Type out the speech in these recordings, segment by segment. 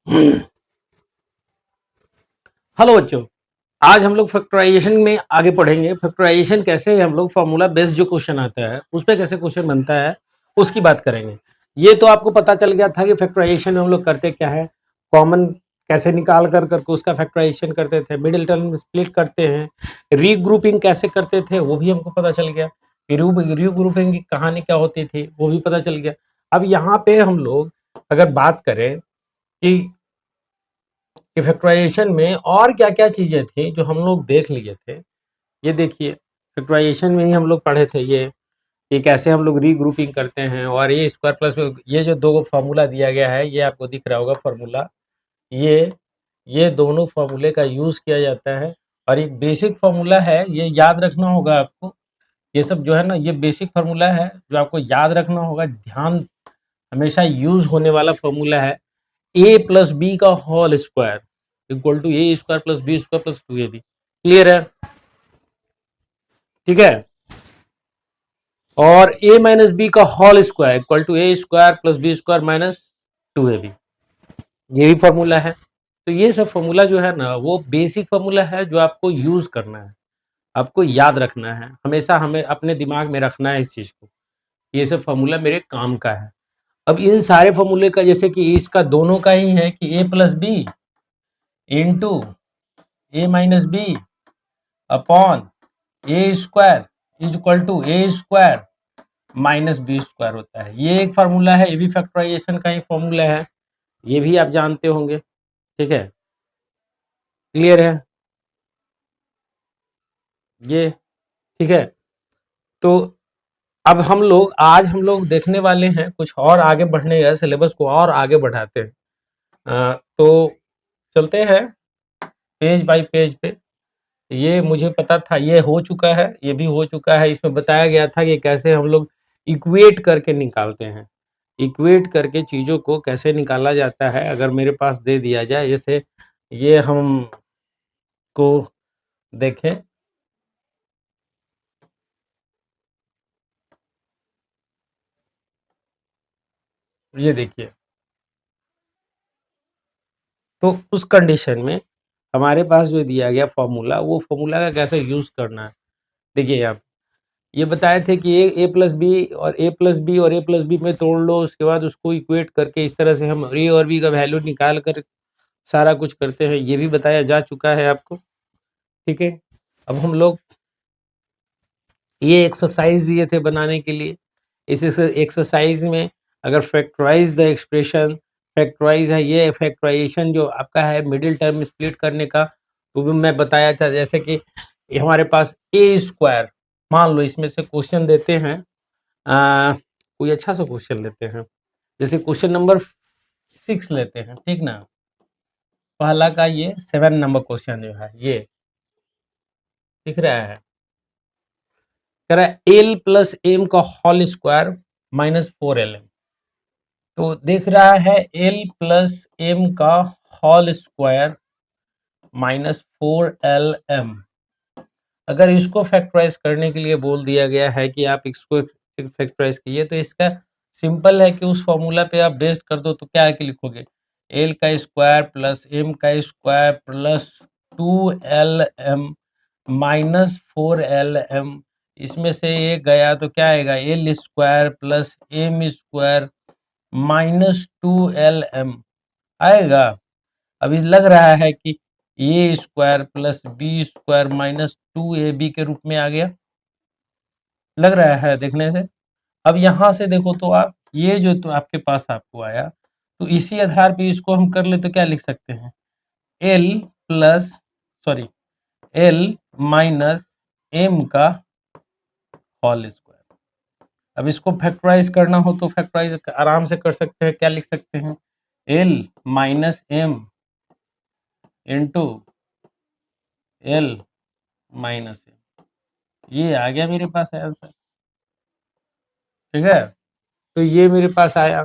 Hello बच्चों, आज हम लोग फैक्टराइजेशन में आगे पढ़ेंगे। फैक्टराइजेशन कैसे हम लोग फार्मूला बेस्ड जो क्वेश्चन आता है उस पे कैसे क्वेश्चन बनता है उसकी बात करेंगे। ये तो आपको पता चल गया था कि फैक्टराइजेशन में हम लोग करते क्या है, कॉमन कैसे निकाल कर करके उसका फैक्टराइजेशन करते थे, मिडिल टर्म स्प्लिट करते हैं, रीग्रुपिंग कैसे करते थे वो भी हमको पता चल गया, रीग्रुपिंग की कहानी क्या होती थी वो भी पता चल गया। अब यहाँ पे हम लोग अगर बात करें कि फैक्टराइजेशन में और क्या-क्या चीज़ें थी जो हम लोग देख लिए थे। ये देखिए, फैक्टराइजेशन में ही हम लोग पढ़े थे ये कैसे हम लोग रीग्रुपिंग करते हैं और ये स्क्वायर प्लस ये जो 2 फार्मूला दिया गया है, ये आपको दिख रहा होगा फार्मूला। ये ये दोनों फार्मूले का यूज़ किया जाता है और एक बेसिक फार्मूला है, ये याद रखना होगा आपको। ये सब जो है ना, ये बेसिक फार्मूला है जो आपको याद रखना होगा, ध्यान हमेशा यूज़ होने वाला फार्मूला है। ए प्लस बी का whole square equal to A square plus B square plus 2ab। Clear है? ठीक है। और ए माइनस बी का whole square equal to A square plus B square minus 2ab, ये भी फॉर्मूला है। तो ये सब फॉर्मूला जो है ना वो बेसिक फॉर्मूला है जो आपको यूज करना है, आपको याद रखना है, हमेशा हमें अपने दिमाग में रखना है इस चीज को। ये सब फॉर्मूला मेरे काम का है। अब इन सारे फॉर्मूले का जैसे कि इसका दोनों का ही है कि A plus B into A minus B upon A square is equal to A square minus B square होता है। ये एक फार्मूला है, ये भी फैक्टराइजेशन का ही फार्मूला है, ये भी आप जानते होंगे। ठीक है, क्लियर है ये? ठीक है। तो अब हम लोग देखने वाले हैं, कुछ और आगे बढ़ने का, सिलेबस को और आगे बढ़ाते हैं। तो चलते हैं पेज बाय पेज पे। ये मुझे पता था, ये हो चुका है, ये भी हो चुका है। इसमें बताया गया था कि कैसे हम लोग इक्वेट करके निकालते हैं, इक्वेट करके चीज़ों को कैसे निकाला जाता है। अगर मेरे पास दे दिया जाए, जैसे ये हम को देखें, ये देखिए, तो उस कंडीशन में हमारे पास जो दिया गया फॉर्मूला, वो फॉर्मूला का कैसे यूज़ करना है। देखिए यहाँ ये बताए थे कि ए प्लस बी और ए प्लस बी और ए प्लस बी में तोड़ लो, उसके बाद उसको इक्वेट करके इस तरह से हम ए और बी का वैल्यू निकाल कर सारा कुछ करते हैं, ये भी बताया जा चुका है आपको। ठीक है, अब हम लोग ये एक्सरसाइज दिए थे बनाने के लिए। इस एक्सरसाइज में अगर फैक्टराइज द एक्सप्रेशन, फैक्टराइज है ये फैक्टराइजेशन जो आपका है मिडिल टर्म स्प्लिट करने का, तो भी मैं बताया था। जैसे कि हमारे पास ए स्क्वायर, मान लो इसमें से क्वेश्चन देते हैं, कोई अच्छा सा क्वेश्चन लेते हैं, जैसे क्वेश्चन नंबर 6 लेते हैं, ठीक ना। पहला का ये 7 नंबर क्वेश्चन जो है ये दिख रहा है, कह रहा है एल प्लस एम का होल स्क्वायर माइनस 4lm। तो देख रहा है एल प्लस एम का होल स्क्वायर माइनस 4lm। अगर इसको फैक्टराइज करने के लिए बोल दिया गया है कि आप इसको फैक्टराइज कीजिए, तो इसका सिंपल है कि उस फॉर्मूला पे आप बेस्ट कर दो, तो क्या है कि लिखोगे एल का स्क्वायर प्लस एम का square plus 2lm minus 4lm। इसमें से ये गया तो क्या आएगा, L square plus M square minus 2lm आएगा। अभी लग रहा है कि A square plus B square minus 2ab के रूप में आ गया, लग रहा है देखने से। अब यहाँ से देखो तो आप ये जो तो आपके पास आपको आया, तो इसी आधार पे इसको हम कर ले तो क्या लिख सकते हैं, L plus sorry L minus M का होल स्क्वायर। अब इसको फैक्टराइज करना हो तो फैक्टराइज आराम से कर सकते हैं, क्या लिख सकते हैं, L minus M into L minus M. ये आ गया मेरे पास आंसर। ठीक है, तो ये मेरे पास आया,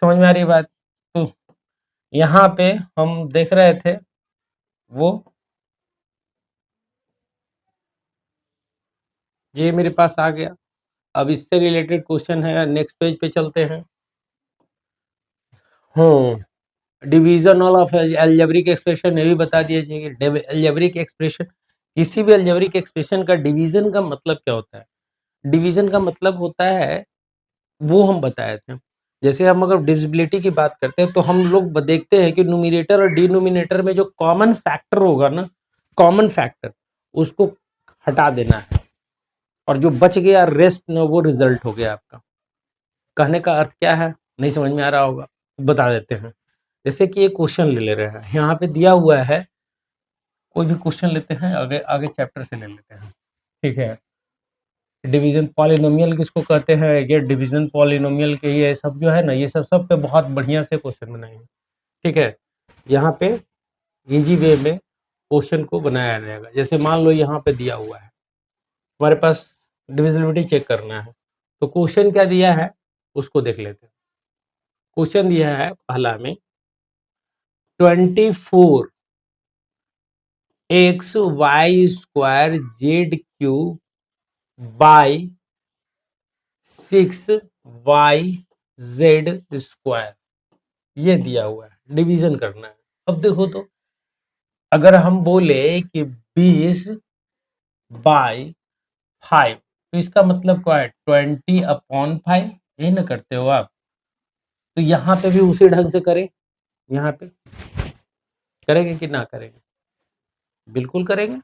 समझ में आ रही बात। तो यहाँ पे हम देख रहे थे वो, ये मेरे पास आ गया। अब इससे रिलेटेड क्वेश्चन है, नेक्स्ट पेज पे चलते हैं। हम्म डिवीजन ऑफ अलजेब्रिक एक्सप्रेशन ये भी बता दिया जाएगा। अलजेब्रिक एक्सप्रेशन, किसी भी अलजेब्रिक एक्सप्रेशन का डिवीजन का मतलब क्या होता है? डिवीजन का मतलब होता है, वो हम बताए थे। जैसे हम अगर डिविजिबिलिटी की बात करते हैं तो हम लोग देखते हैं कि न्यूमरेटर और डिनोमिनेटर में जो कॉमन फैक्टर होगा ना, कॉमन फैक्टर उसको हटा देना है, और जो बच गया रेस्ट ना, वो रिजल्ट हो गया आपका। कहने का अर्थ क्या है, नहीं समझ में आ रहा होगा, बता देते हैं। जैसे कि एक क्वेश्चन ले रहे हैं, यहाँ पे दिया हुआ है, कोई भी क्वेश्चन लेते हैं, आगे आगे चैप्टर से ले लेते हैं, ठीक है। डिवीजन पॉलिनोमियल किसको कहते हैं, ये डिवीजन पॉलिनोमियल के ये सब जो है ना, ये सब पे बहुत बढ़िया से क्वेश्चन बनाएंगे, ठीक है। यहाँ पे इजी वे में क्वेश्चन को बनाया जाएगा। जैसे मान लो यहाँ पे दिया हुआ है, हमारे पास डिविजिबिलिटी चेक करना है, तो क्वेश्चन क्या दिया है उसको देख लेते हैं। क्वेश्चन दिया है पहला में 24 x y square z cube by 6 y z square, ये दिया हुआ है, डिवीजन करना है। अब देखो तो, अगर हम बोले कि 20 बाई 5, तो इसका मतलब क्या है, 20/5, यही ना करते हो आप। तो यहाँ पे भी उसी ढंग से करें, यहाँ पे करेंगे कि ना करेंगे, बिल्कुल करेंगे।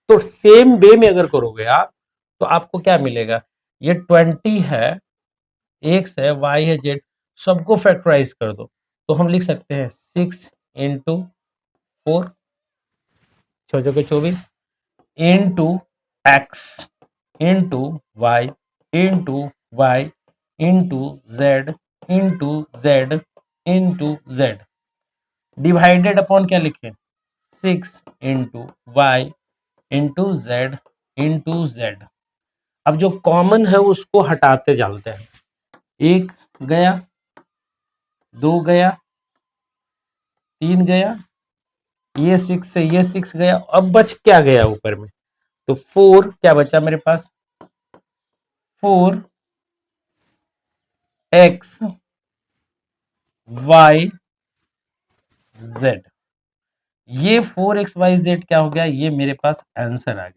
तो सेम वे में अगर करोगे आप, तो आपको क्या मिलेगा, ये 20 है, एक्स है, वाई है, जेड, सबको फैक्टराइज कर दो, तो हम लिख सकते हैं 6 into 4, 6 × 24, into x, into y, into y, into z, into z, into z, divided upon क्या लिखे, 6 into y into z into z. अब जो कॉमन है उसको हटाते चलते हैं, एक गया, 2 गया, 3 गया, ये 6 से ये 6 गया, अब बच क्या गया ऊपर में, तो 4 क्या बचा मेरे पास, 4 एक्स वाई जेड, ये 4 x y z क्या हो गया, ये मेरे पास आंसर आ गया,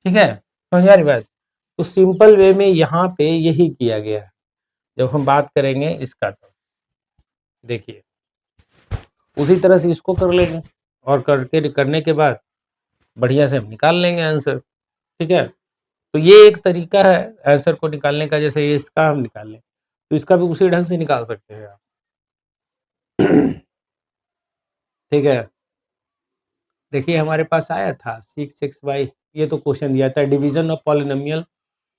ठीक है। समझ आ रही बात। तो सिंपल वे में यहाँ पे यही किया गया है। जब हम बात करेंगे इसका, तो देखिए उसी तरह से इसको कर लेंगे, और करने के बाद बढ़िया से हम निकाल लेंगे आंसर, ठीक है। तो ये एक तरीका है आंसर को निकालने का, जैसे ये इसका हम निकाल लें, तो इसका भी उसी ढंग से निकाल सकते हैं आप, ठीक है। देखिए हमारे पास आया था 6 x y, ये तो क्वेश्चन दिया था, division of polynomial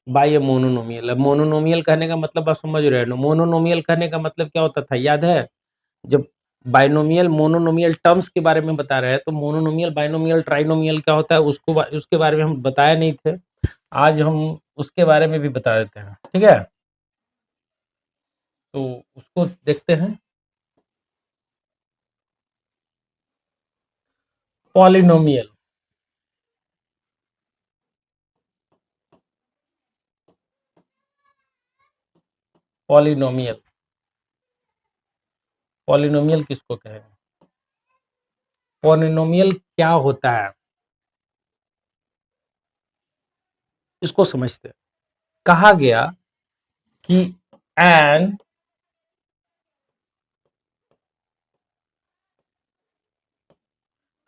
bye A monomial. अब मोनोनोमियल कहने का मतलब आप समझ रहे हो, मोनोनोमियल कहने का मतलब क्या होता था, याद है? जब बाइनोमियल मोनोनोमियल टर्म्स के बारे में बता रहे हैं, तो मोनोनोमियल बाइनोमियल ट्राइनोमियल क्या होता है, उसके बारे में हम बताए नहीं थे, आज हम उसके बारे में भी बता देते हैं, ठीक है। तो उसको देखते हैं। पॉलिनोमियल, पॉलिनोमियल, पॉलिनोमियल किसको कहेंगे, पॉलिनोमियल क्या होता है, इसको समझते हैं। कहा गया कि N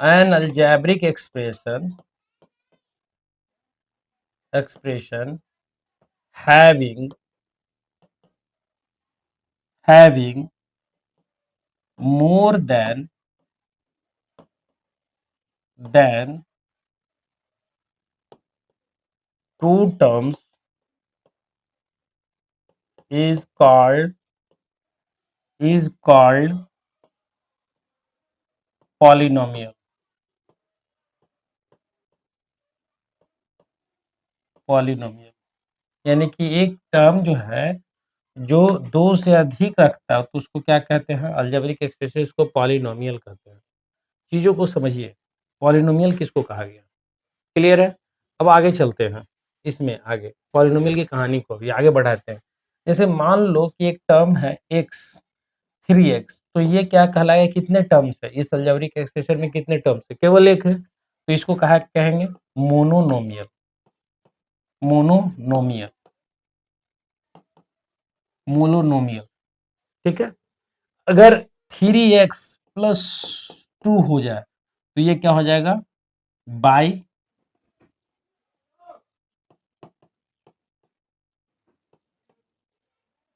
algebraic expression having more than two terms is called polynomial, यानी कि एक टर्म जो है जो 2 से अधिक रखता है, तो उसको क्या कहते हैं, अलजेब्रिक एक्सप्रेशन, इसको पॉलिनोमियल कहते हैं। चीजों को समझिए, पॉलिनोमियल किसको कहा गया, क्लियर है। अब आगे चलते हैं, इसमें आगे पॉलिनोमियल की कहानी को भी आगे बढ़ाते हैं। जैसे मान लो कि एक टर्म है x, 3x, तो ये क्या कहलाएगा, कितने टर्म्स है इस अलजेब्रिक एक्सप्रेशन में, कितने टर्म्स है, केवल एक है, तो इसको कहा कहेंगे मोनोनोमियल, मोनोनोमियल, मोनोनोमियल। ठीक है, अगर 3x प्लस 2 हो जाए तो ये क्या हो जाएगा,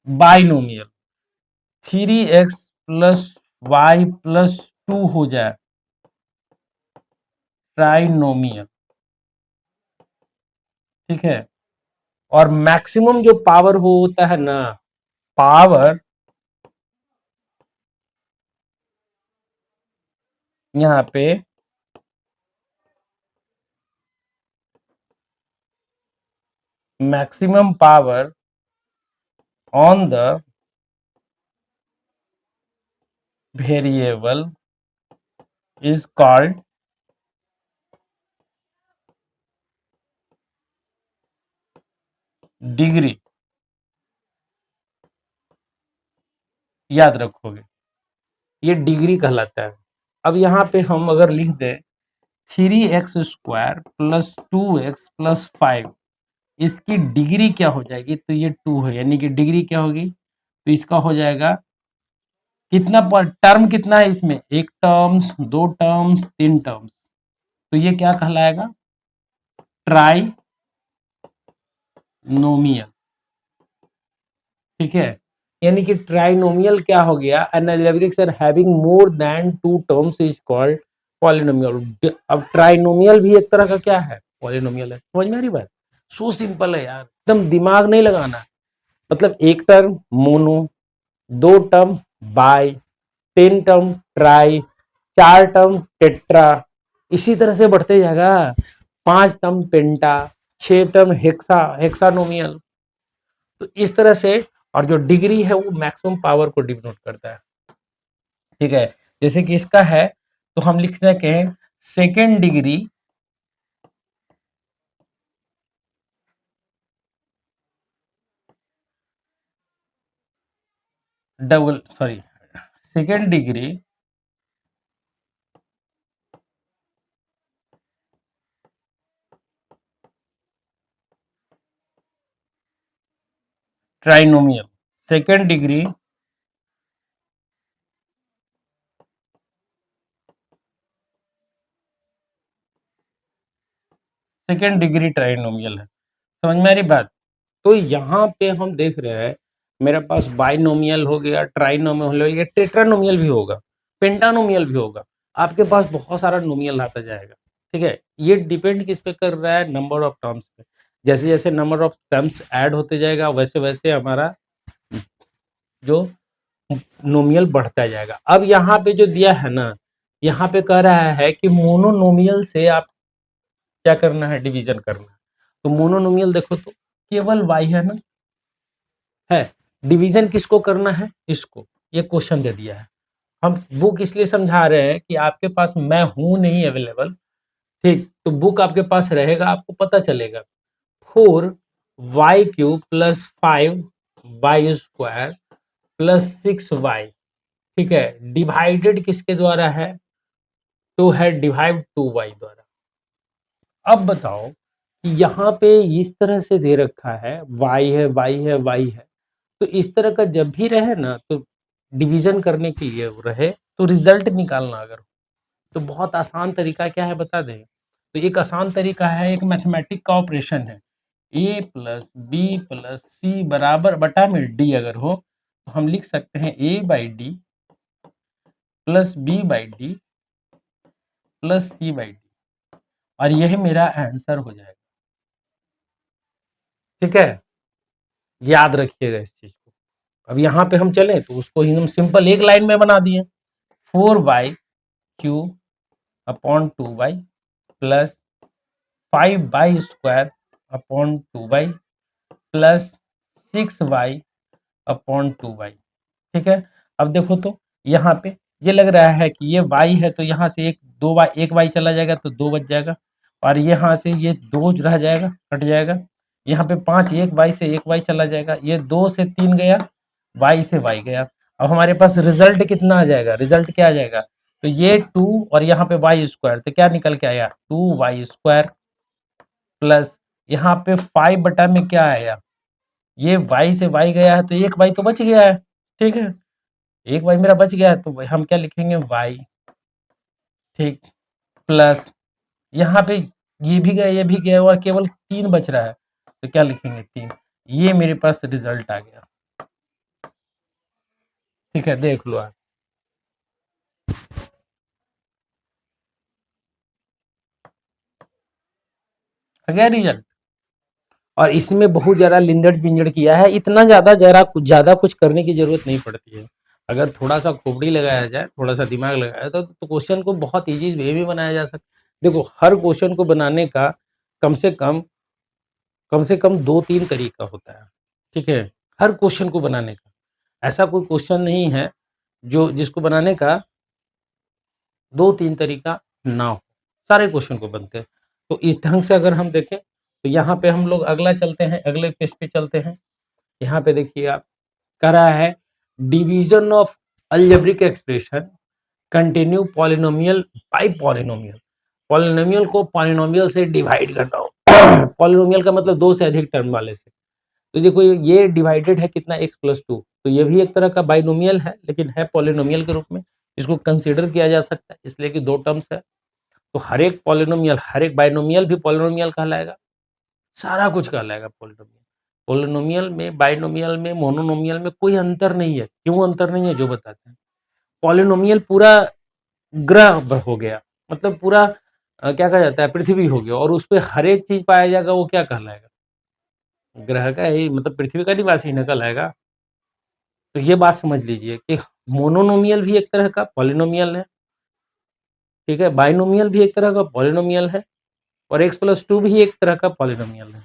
binomial. 3x plus Y plus 2 हो जाए ट्राइनोमियल। ठीक है, और मैक्सिमम जो पावर होता है ना, पावर यहाँ पे maximum power on the variable is called degree. याद रखोगे, ये डिग्री कहलाता है। अब यहाँ पे हम अगर लिख दें 3x² प्लस 2x प्लस 5, इसकी डिग्री क्या हो जाएगी, तो ये 2 है, यानी कि डिग्री क्या होगी, तो इसका हो जाएगा कितना, पर टर्म कितना है इसमें, एक टर्म्स, दो टर्म्स, तीन टर्म्स, तो ये क्या कहलाएगा, ट्राई नोमियल। ठीक है, यानी कि ट्राइनोमियल क्या हो गया, an algebraic set having more than two terms is called polynomial. अब ट्राइनोमियल भी एक तरह का क्या है, पॉलिनोमियल है। समझ में आ रही बात, सो सिंपल है यार, एकदम दिमाग नहीं लगाना। मतलब एक टर्म मोनो, दो टर्म बाई, तीन टर्म ट्राई, चार टर्म टेट्रा, इसी तरह से बढ़ते जाएगा, पांच टर्म पेंटा, छह टर्म हेक्सा, हेक्सानोमियल। तो इस तरह से, और जो डिग्री है वो मैक्सिमम पावर को डिनोट करता है। ठीक है, जैसे कि इसका है तो हम लिख सके second degree double, sorry, second degree trinomial, second degree trinomial है। समझ में आ रही बात, तो यहाँ पे हम देख रहे हैं मेरे पास बाइनोमियल हो गया, ट्राइनोमियल हो गया, टेट्रानोमियल भी होगा, पेंटानोमियल भी होगा, आपके पास बहुत सारा नोमियल आता जाएगा। ठीक है, ये डिपेंड किस पे कर रहा है, नंबर ऑफ टर्म्स पे। जैसे जैसे नंबर ऑफ टर्म्स ऐड होते जाएगा वैसे वैसे हमारा जो नोमियल बढ़ता जाएगा। अब यहाँ पे जो दिया है ना, यहाँ पे कह रहा है कि मोनोनोमियल से आप क्या करना है, डिवीजन करना है। तो मोनोनोमियल देखो तो केवल y है ना, है, डिवीजन किसको करना है, इसको, ये क्वेश्चन दे दिया है। हम बुक इसलिए समझा रहे हैं कि आपके पास मैं हूं नहीं अवेलेबल, ठीक, तो बुक आपके पास रहेगा, आपको पता चलेगा 4y³ plus 5y² plus 6y। ठीक है, डिवाइडेड किसके द्वारा है, तो है डिवाइड 2y द्वारा। अब बताओ कि यहाँ पे इस तरह से दे रखा है y है, y है, y है, तो इस तरह का जब भी रहे ना, तो डिवीजन करने के लिए रहे तो रिजल्ट निकालना अगर, तो बहुत आसान तरीका क्या है बता दें। तो एक आसान तरीका है, एक मैथमेटिक का ऑपरेशन है, a प्लस बी प्लस सी बराबर बटा में d अगर हो, तो हम लिख सकते हैं a/d plus b/d plus c/d, और यही मेरा आंसर हो जाएगा। ठीक है, याद रखिएगा इस चीज को। अब यहाँ पे हम चले तो उसको ही हम सिंपल एक लाइन में बना दिए, 4y³ upon 2y plus 5y² upon 2y plus 6y upon 2y। ठीक है, अब देखो तो यहाँ पे ये लग रहा है कि ये y है, तो यहाँ से एक y चला जाएगा तो 2 बच जाएगा, और यहाँ से ये 2 रह जाएगा, कट जाएगा, यहाँ पे 5, एक y से एक y चला जाएगा, ये 2 से 3 गया, y से y गया, अब हमारे पास रिजल्ट कितना आ जाएगा, रिजल्ट क्या आ जाएगा, तो ये 2 और यहाँ पे वाई स्क्वायर, तो क्या निकल के आया 2y स्क्वायर प्लस यहाँ पे 5 बटा में क्या आया, ये y से y गया है तो एक y तो बच गया है, ठीक है, एक y मेरा बच गया है तो हम क्या लिखेंगे y, ठीक, प्लस यहाँ पे ये भी गया और केवल 3 बच रहा है तो क्या लिखेंगे 3, ये मेरे पास रिजल्ट आ गया, ठीक है, देख लो आप। आ गया रिजल्ट। और इसमें बहुत ज़्यादा लिंदड़-पिंजड़ किया है, इतना ज़्यादा कुछ करने की ज़रूरत नहीं पड़ती है। अगर थोड़ा-सा खोपड़ी लगाया जाए, थोड़ा-सा दिमाग लगाया जाए तो क्वेश्चन को बहुत ईज़ी वे में बनाया जा सकता है। देखो, हर क्वेश्चन को बनाने का कम से कम 2-3 तरीका होता है, ठीक है? हर क्वेश्चन को बनाने का। ऐसा कोई क्वेश्चन नहीं है जो जिसको बनाने का 2-3 तरीका ना हो, सारे क्वेश्चन को बनते हैं। तो इस ढंग से अगर हम देखें, तो यहाँ पे हम लोग अगला चलते हैं, अगले पेज पे चलते हैं। यहाँ पे देखिए आप, कह रहा है division of algebraic expression continue polynomial bye polynomial. Polynomial को पॉलिनोमियल से डिवाइड करना हो। पॉलिनोमियल का मतलब 2 से अधिक टर्म वाले से। तो देखो ये डिवाइडेड है कितना x+2, तो ये भी एक तरह का बाइनोमियल है लेकिन है पॉलिनोमियल के रूप में, इसको कंसीडर किया जा सकता है इसलिए कि 2 टर्म्स है। तो हर एक पॉलिनोमियल, हर एक बाइनोमियल भी पॉलिनोमियल कहलाएगा, सारा कुछ कहलाएगा पॉलिनोमियल। पॉलिनोमियल में, बाइनोमियल में, मोनोनोमियल में कोई अंतर नहीं है। क्यों अंतर नहीं है जो बताते हैं। पॉलिनोमियल पूरा ग्रह हो गया, मतलब पूरा क्या कहा जाता है, पृथ्वी हो गया और उस पे हर एक चीज पाया जाएगा, वो क्या कहलाएगा, ग्रह का ही, मतलब पृथ्वी का निवासी न कहलाएगा। तो ये बात समझ लीजिए कि मोनोनोमियल भी एक तरह का पॉलिनोमियल है, ठीक है, बाइनोमियल भी एक तरह का पॉलिनोमियल है और x+2 भी एक तरह का पॉलिनोमियल है।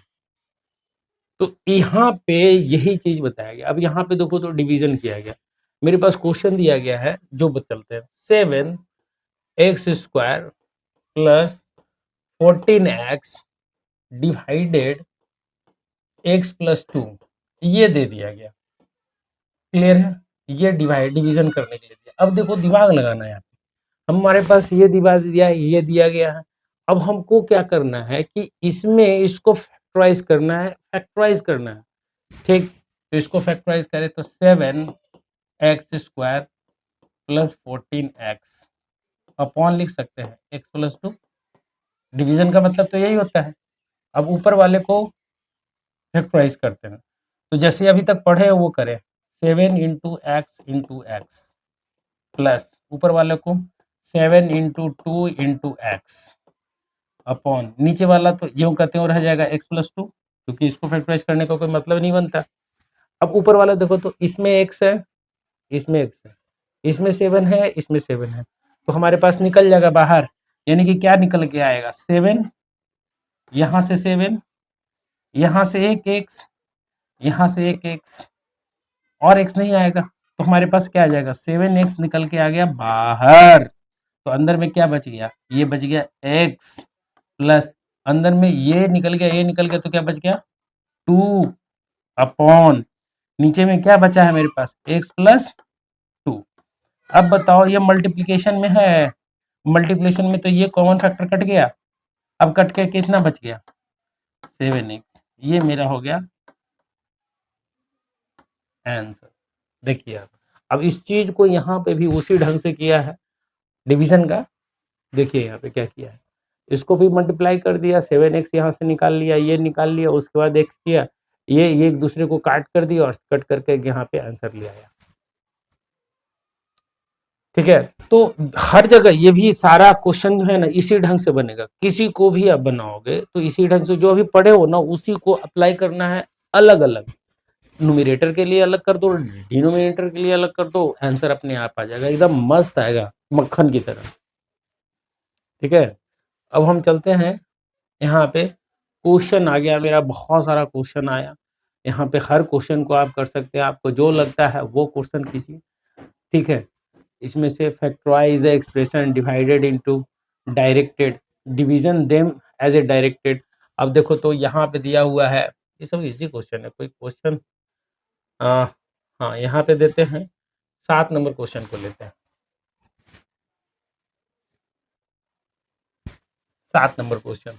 तो यहाँ पे यही चीज बताया गया। अब यहाँ पे देखो तो डिवीजन किया गया, मेरे पास क्वेश्चन दिया गया है जो चलते हैं, 7x² plus 14x divided x+2, ये दे दिया गया, क्लियर है, ये डिवीजन करने के लिए दिया। अब देखो दिमाग लगाना है, हमारे पास ये ये दिया गया है। अब हमको क्या करना है कि इसमें इसको फैक्टराइज करना है, ठीक, तो इसको फैक्टराइज करें तो 7x² प्लस 14x अपॉन लिख सकते हैं x+2, डिवीजन का मतलब तो यही होता है। अब ऊपर वाले को फैक्टराइज करते हैं, तो जैसे अभी तक पढ़े वो करें, 7 इंटू एक्स प्लस ऊपर वाले को 7 इंटू 2 इंटू एक्स अपॉन नीचे वाला तो ज्यों करते हो रह जाएगा x+2, क्योंकि इसको फैक्टराइज करने का कोई मतलब नहीं बनता। अब ऊपर वाला देखो तो इसमें x है, इसमें x है, इसमें 7 है, इसमें 7 है, तो हमारे पास निकल जाएगा बाहर, यानी कि क्या निकल के आएगा, 7, यहाँ से 7, यहाँ से एक x, यहाँ से एक x और x नहीं आएगा, तो हमारे पास क्या आ जाएगा, 7x निकल के आ गया बाहर। तो अंदर में क्या बच गया, ये बच गया x प्लस अंदर में ये निकल गया तो क्या बच गया 2 अपॉन नीचे में क्या बचा है मेरे पास x+2। अब बताओ ये मल्टीप्लिकेशन में है, मल्टीप्लिकेशन में तो ये कॉमन फैक्टर कट गया, अब कट के कितना बच गया 7x, ये मेरा हो गया आंसर। देखिए अब इस चीज को यहाँ पे भी उसी ढंग से किया है डिवीजन का। देखिए यहाँ पे क्या किया है, इसको भी मल्टीप्लाई कर दिया, 7x यहाँ से निकाल लिया, ये निकाल लिया, उसके बाद x किया, ये एक दूसरे को काट कर दिया और कट करके यहाँ पे आंसर ले आया, ठीक है। तो हर जगह ये भी सारा क्वेश्चन जो है ना इसी ढंग से बनेगा, किसी को भी आप बनाओगे तो इसी ढंग से जो अभी पढ़े हो ना उसी को अप्लाई करना है, अलग अलग न्यूमरेटर के लिए अलग कर दो, डिनोमिनेटर के लिए अलग कर दो, आंसर अपने आप आ जाएगा, एकदम मस्त आएगा मक्खन की तरह, ठीक है। अब हम चलते हैं यहाँ पे, क्वेश्चन आ गया मेरा, बहुत सारा क्वेश्चन आया, यहाँ पे हर क्वेश्चन को आप कर सकते हैं, आपको जो लगता है वो क्वेश्चन किसी, ठीक है। इसमें से factorize the expression divided into directed, division them as a directed. अब देखो तो यहाँ पे दिया हुआ है, ये सब इजी क्वेश्चन है, कोई क्वेश्चन हाँ यहाँ पे देते हैं 7 नंबर क्वेश्चन को लेते हैं। 7 नंबर क्वेश्चन,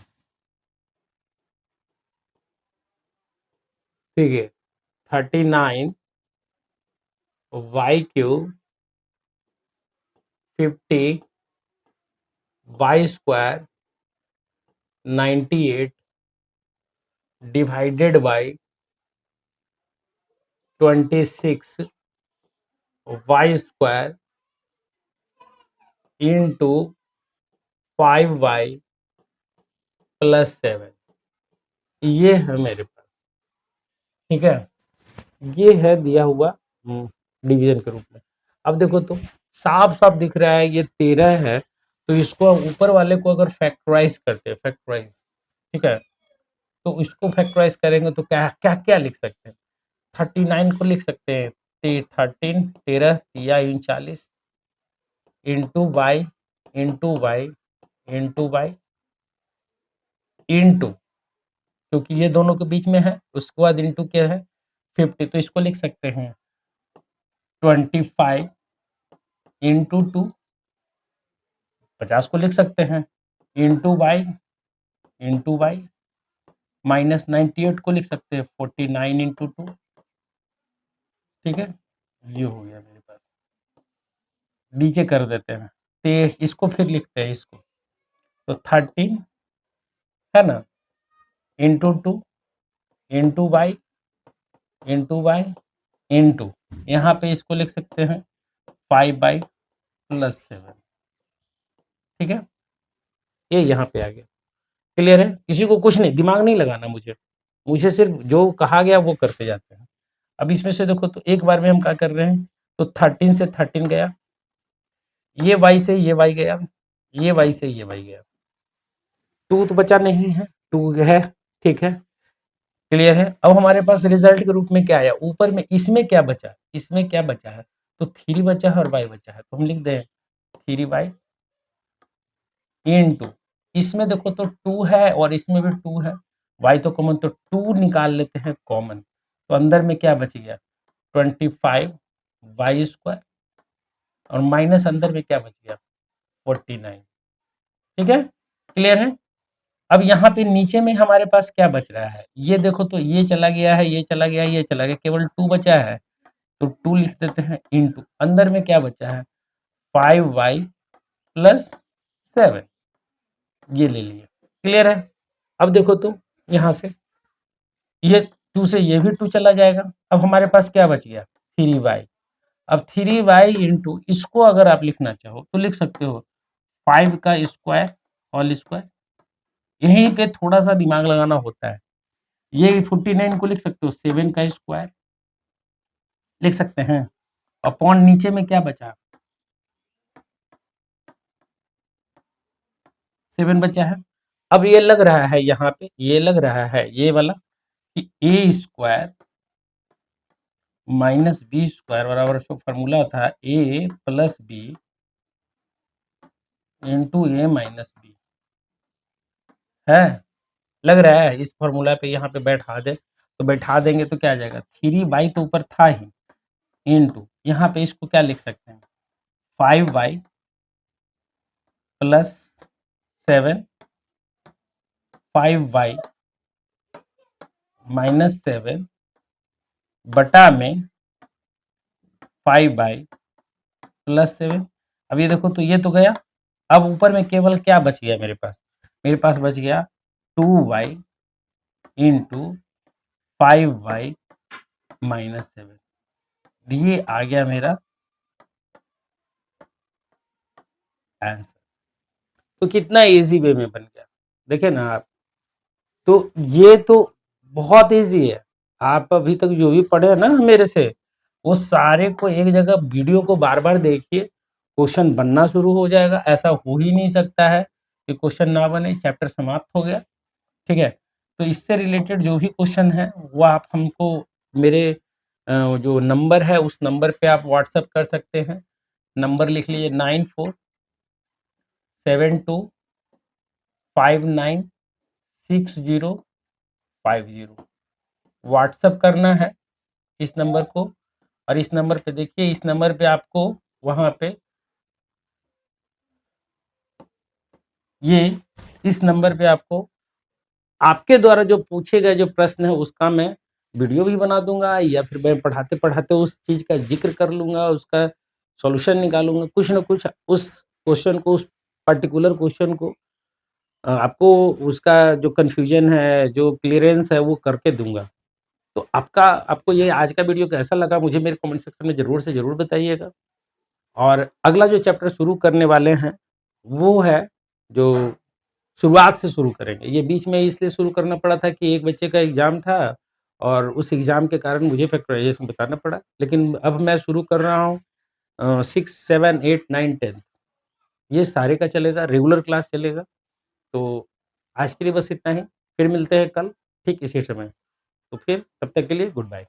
ठीक है। 39 y cube 50 y square 98 divided by 26 y square into 5y plus 7, ये है मेरे पास, ठीक है। ये है दिया हुआ डिवीजन के रूप में। अब देखो तो साफ साफ दिख रहा है ये 13 है, तो इसको ऊपर वाले को अगर फैक्टराइज करते हैं, फैक्टराइज, ठीक है, तो इसको फैक्टराइज करेंगे तो क्या क्या क्या लिख सकते हैं। 39 को लिख सकते हैं 13 13 या 39 into y into y into y into, क्योंकि ये दोनों के बीच में है, उसके बाद इंटू क्या है 50, तो इसको लिख सकते हैं 25 इंटू 2, 50 को लिख सकते हैं इंटू वाई माइनस 98 को लिख सकते हैं 49 इंटू 2, ठीक है। ये हो गया मेरे पास, नीचे कर देते हैं तो इसको फिर लिखते हैं इसको, तो 13 है ना इंटू 2 इंटू वाई इंटू, यहाँ पे इसको लिख सकते हैं 5y प्लस 7, ठीक है। ये यहाँ पे आ गया, क्लियर है। किसी को कुछ नहीं, दिमाग नहीं लगाना, मुझे सिर्फ जो कहा गया वो करते जाते हैं। अब इसमें से देखो तो एक बार में हम क्या कर रहे हैं, तो 13 से 13 गया, ये y से ये y गया, ये y से ये y गया, 2 तो बचा नहीं है, 2 है, ठीक है, क्लियर है। अब हमारे पास रिजल्ट के रूप में क्या आया, ऊपर में इसमें क्या बचा, इसमें क्या बचा है, तो 3 बचा है और y बचा है, तो हम लिख दें 3y इंटू, इसमें देखो तो 2 है और इसमें भी 2 है, y तो कॉमन, तो 2 निकाल लेते हैं कॉमन, तो अंदर में क्या बच गया 25 वाई स्क्वायर और माइनस अंदर में क्या बच गया 49, ठीक है, क्लियर है। अब यहाँ पे नीचे में हमारे पास क्या बच रहा है, ये देखो तो ये चला गया है, ये चला गया, ये चला गया, केवल 2 बचा है, तो 2 लिख देते हैं इंटू, अंदर में क्या बचा है 5y प्लस 7, ये ले लिए, क्लियर है। अब देखो तो यहाँ से ये 2 से ये भी 2 चला जाएगा, अब हमारे पास क्या बच गया 3y, अब 3y इंटू, इसको अगर आप लिखना चाहो तो लिख सकते हो 5 का स्क्वायर होल स्क्वायर, यहीं पे थोड़ा सा दिमाग लगाना होता है। ये 49 को लिख सकते हो 7 का स्क्वायर लिख सकते हैं, अपॉन नीचे में क्या बचा 7 बचा है। अब ये लग रहा है यहाँ पे, ये लग रहा है ये वाला कि A square minus B square बराबर जो फॉर्मूला था ए plus B into A minus B है, लग रहा है इस फॉर्मूला पे यहाँ पे बैठा दे, तो बैठा देंगे तो क्या आ जाएगा 3y तो ऊपर था ही इंटू, यहाँ पे इसको क्या लिख सकते हैं 5y प्लस 7 5y माइनस 7 बटा में 5y प्लस 7। अब ये देखो तो ये तो गया, अब ऊपर में केवल क्या बच गया मेरे पास बच गया 2y इंटू 5y माइनस 7, ये आ गया मेरा आंसर। तो कितना इजी वे में बन गया, देखे ना आप, तो ये तो बहुत इजी है। आप अभी तक जो भी पढ़े हैं ना मेरे से, वो सारे को एक जगह वीडियो को बार बार देखिए, क्वेश्चन बनना शुरू हो जाएगा। ऐसा हो ही नहीं सकता है कि क्वेश्चन ना बने, चैप्टर समाप्त हो गया, ठीक है। तो इससे रिलेटेड जो भी क्वेश्चन है वो आप हमको मेरे जो नंबर है उस नंबर पे आप व्हाट्सएप कर सकते हैं। नंबर लिख लीजिए 9472596050, व्हाट्सएप करना है इस नंबर को, और इस नंबर पे देखिए, इस नंबर पे आपको वहाँ पे ये इस नंबर पे आपको आपके द्वारा जो पूछे गए जो प्रश्न है उसका मैं वीडियो भी बना दूँगा या फिर मैं पढ़ाते-पढ़ाते उस चीज़ का ज़िक्र कर लूँगा, उसका सॉल्यूशन निकालूँगा, कुछ न कुछ उस क्वेश्चन को, उस पर्टिकुलर क्वेश्चन को आपको उसका जो कन्फ्यूज़न है, जो क्लीयरेंस है वो करके दूँगा। तो आपको ये आज का वीडियो कैसा लगा मुझे मेरे कमेंट सेक्शन में ज़रूर से ज़रूर बताइएगा। और अगला जो चैप्टर शुरू करने वाले हैं, वो है जो शुरुआत से शुरू करेंगे। ये बीच में इसलिए शुरू करना पड़ा था कि एक बच्चे का एग्ज़ाम था और उस एग्ज़ाम के कारण मुझे फैक्टराइज़ेशन बताना पड़ा। लेकिन अब मैं शुरू कर रहा हूँ 6, 7, 8, 9, 10 ये सारे का चलेगा, रेगुलर क्लास चलेगा। तो आज के लिए बस इतना ही। फिर मिलते हैं कल ठीक इसी समय। तो फिर तब तक के लिए गुड बाय।